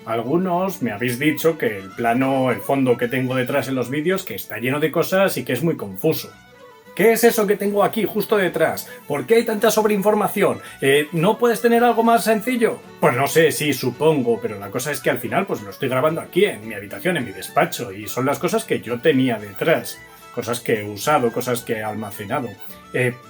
Algunos me habéis dicho que el plano, el fondo que tengo detrás en los vídeos, que está lleno de cosas y que es muy confuso. ¿Qué es eso que tengo aquí justo detrás? ¿Por qué hay tanta sobreinformación? ¿No puedes tener algo más sencillo? Pues no sé, sí, supongo, pero la cosa es que al final pues lo estoy grabando aquí, en mi habitación, en mi despacho, y son las cosas que yo tenía detrás. Cosas que he usado, cosas que he almacenado.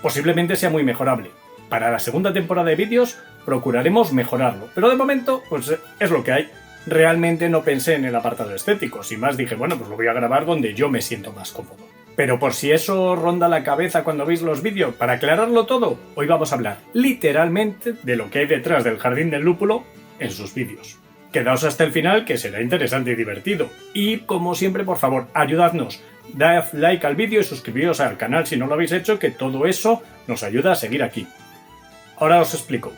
Posiblemente sea muy mejorable. Para la segunda temporada de vídeos procuraremos mejorarlo, pero de momento pues es lo que hay. Realmente no pensé en el apartado estético, sin más dije, bueno, pues lo voy a grabar donde yo me siento más cómodo. Pero por si eso ronda la cabeza cuando veis los vídeos, para aclararlo todo, hoy vamos a hablar literalmente de lo que hay detrás del Jardín del Lúpulo en sus vídeos. Quedaos hasta el final, que será interesante y divertido. Y como siempre, por favor, ayudadnos. Dad like al vídeo y suscribíos al canal si no lo habéis hecho, que todo eso nos ayuda a seguir aquí. Ahora os explico.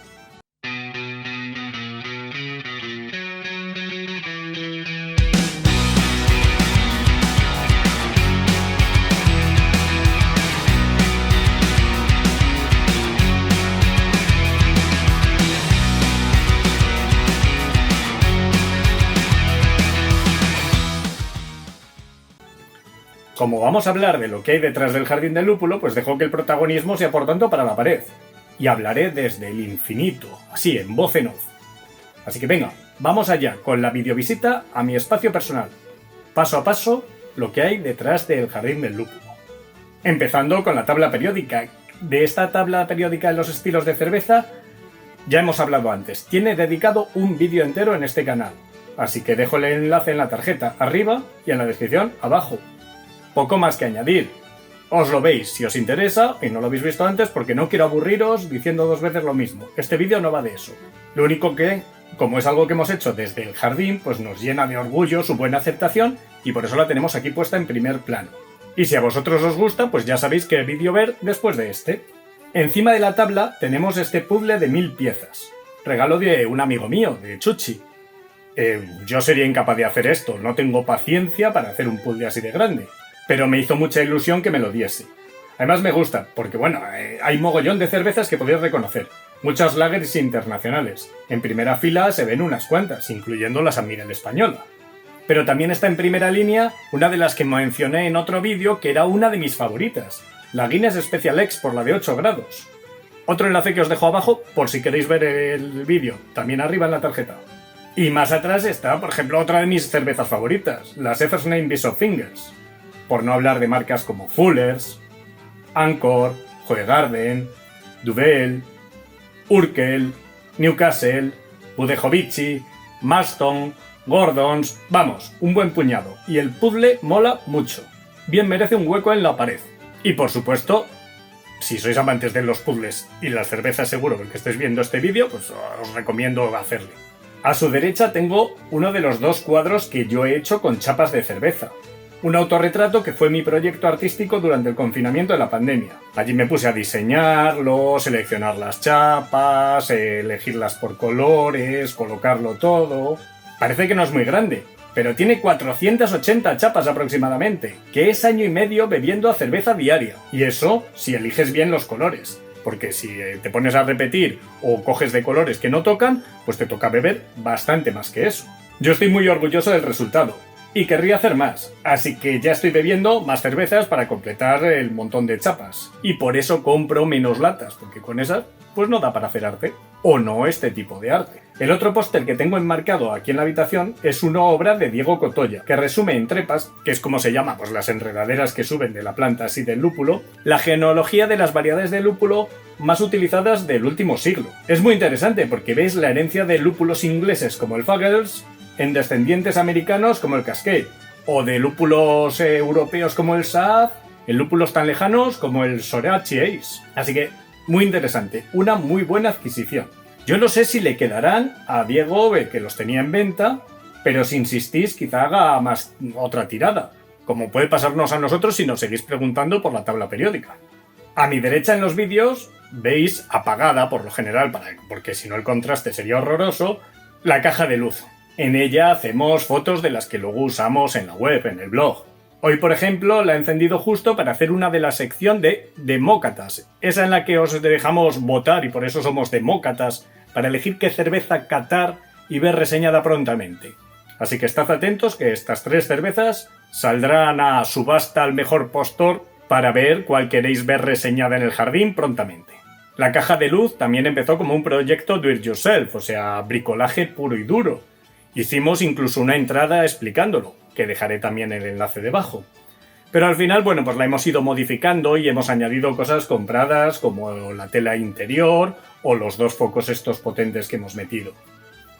Como vamos a hablar de lo que hay detrás del Jardín del Lúpulo, pues dejo que el protagonismo sea por tanto para la pared. Y hablaré desde el infinito, así, en voz en off. Así que venga, vamos allá con la videovisita a mi espacio personal. Paso a paso, lo que hay detrás del Jardín del Lúpulo. Empezando con la tabla periódica. De esta tabla periódica en los estilos de cerveza, ya hemos hablado antes. Tiene dedicado un vídeo entero en este canal. Así que dejo el enlace en la tarjeta arriba y en la descripción abajo. Poco más que añadir. Os lo veis si os interesa y no lo habéis visto antes porque no quiero aburriros diciendo dos veces lo mismo. Este vídeo no va de eso. Lo único que, como es algo que hemos hecho desde el jardín, pues nos llena de orgullo su buena aceptación y por eso la tenemos aquí puesta en primer plano. Y si a vosotros os gusta, pues ya sabéis qué vídeo ver después de este. Encima de la tabla tenemos este puzzle de 1000 piezas. Regalo de un amigo mío, de Chuchi. Yo sería incapaz de hacer esto, no tengo paciencia para hacer un puzzle así de grande. Pero me hizo mucha ilusión que me lo diese. Además me gusta, porque bueno, hay mogollón de cervezas que podéis reconocer. Muchas lagers internacionales. En primera fila se ven unas cuantas, incluyendo la San Miguel española. Pero también está en primera línea una de las que mencioné en otro vídeo, que era una de mis favoritas. La Guinness Special X por la de 8 grados. Otro enlace que os dejo abajo, por si queréis ver el vídeo, también arriba en la tarjeta. Y más atrás está, por ejemplo, otra de mis cervezas favoritas, las Effersname Bishop Fingers. Por no hablar de marcas como Fuller's, Anchor, Hoegaarden, Duvel, Urkel, Newcastle, Budejovici, Marston, Gordons, vamos, un buen puñado. Y el puzzle mola mucho. Bien merece un hueco en la pared. Y por supuesto, si sois amantes de los puzzles y las cervezas seguro que estéis viendo este vídeo, pues os recomiendo hacerle. A su derecha tengo uno de los dos cuadros que yo he hecho con chapas de cerveza. Un autorretrato que fue mi proyecto artístico durante el confinamiento de la pandemia. Allí me puse a diseñarlo, seleccionar las chapas, elegirlas por colores, colocarlo todo. Parece que no es muy grande, pero tiene 480 chapas aproximadamente, que es año y medio bebiendo a cerveza diaria. Y eso si eliges bien los colores, porque si te pones a repetir o coges de colores que no tocan, pues te toca beber bastante más que eso. Yo estoy muy orgulloso del resultado. Y querría hacer más, así que ya estoy bebiendo más cervezas para completar el montón de chapas. Y por eso compro menos latas, porque con esas pues no da para hacer arte. O no este tipo de arte. El otro póster que tengo enmarcado aquí en la habitación es una obra de Diego Cotoya, que resume en trepas, que es como se llama, pues las enredaderas que suben de la planta así del lúpulo, la genealogía de las variedades de lúpulo más utilizadas del último siglo. Es muy interesante porque veis la herencia de lúpulos ingleses como el Fagles, en descendientes americanos como el Cascade, o de lúpulos europeos como el Saaz, en lúpulos tan lejanos como el Sorachi Ace. Así que, muy interesante, una muy buena adquisición. Yo no sé si le quedarán a Diego, que los tenía en venta, pero si insistís quizá haga más otra tirada, como puede pasarnos a nosotros si nos seguís preguntando por la tabla periódica. A mi derecha en los vídeos veis apagada, por lo general, porque si no el contraste sería horroroso, la caja de luz. En ella hacemos fotos de las que luego usamos en la web, en el blog. Hoy, por ejemplo, la he encendido justo para hacer una de la sección de Demócratas, esa en la que os dejamos votar y por eso somos demócratas, para elegir qué cerveza catar y ver reseñada prontamente. Así que estad atentos que estas 3 cervezas saldrán a subasta al mejor postor para ver cuál queréis ver reseñada en el jardín prontamente. La caja de luz también empezó como un proyecto do it yourself, o sea, bricolaje puro y duro. Hicimos incluso una entrada explicándolo, que dejaré también el enlace debajo. Pero al final, bueno, pues la hemos ido modificando y hemos añadido cosas compradas como la tela interior o los 2 focos estos potentes que hemos metido.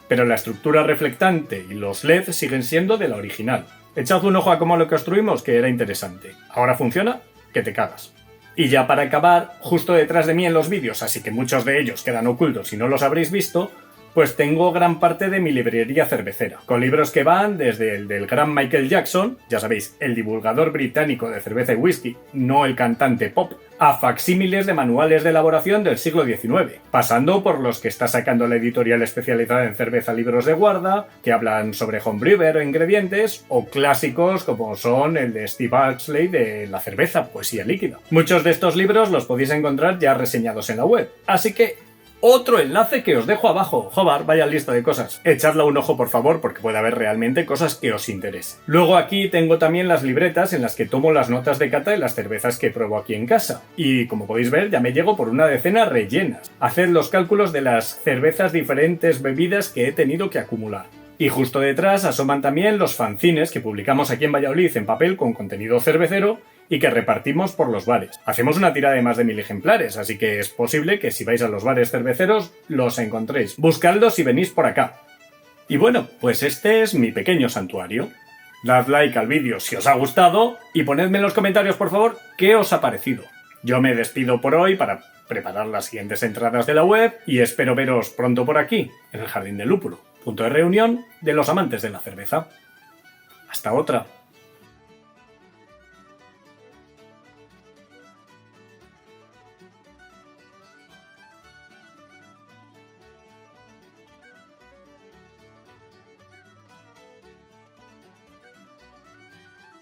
Pero la estructura reflectante y los LED siguen siendo de la original. Echad un ojo a cómo lo construimos, que era interesante. Ahora funciona, que te cagas. Y ya para acabar, justo detrás de mí en los vídeos, así que muchos de ellos quedan ocultos si no los habréis visto, pues tengo gran parte de mi librería cervecera, con libros que van desde el del gran Michael Jackson, ya sabéis, el divulgador británico de cerveza y whisky, no el cantante pop, a facsímiles de manuales de elaboración del siglo XIX, pasando por los que está sacando la editorial especializada en cerveza Libros de Guarda, que hablan sobre homebrewer o ingredientes, o clásicos como son el de Steve Axley de la cerveza, poesía líquida. Muchos de estos libros los podéis encontrar ya reseñados en la web, así que otro enlace que os dejo abajo. Joder, vaya lista de cosas. Echadle un ojo por favor porque puede haber realmente cosas que os interesen. Luego aquí tengo también las libretas en las que tomo las notas de cata de las cervezas que pruebo aquí en casa. Y como podéis ver ya me llego por una decena rellenas. Haced los cálculos de las cervezas diferentes bebidas que he tenido que acumular. Y justo detrás asoman también los fanzines que publicamos aquí en Valladolid en papel con contenido cervecero y que repartimos por los bares. Hacemos una tirada de más de 1000 ejemplares, así que es posible que si vais a los bares cerveceros los encontréis. Buscadlos si venís por acá. Y bueno, pues este es mi pequeño santuario. Dad like al vídeo si os ha gustado y ponedme en los comentarios por favor qué os ha parecido. Yo me despido por hoy para preparar las siguientes entradas de la web y espero veros pronto por aquí, en el Jardín del Lúpulo, punto de reunión de los amantes de la cerveza. Hasta otra.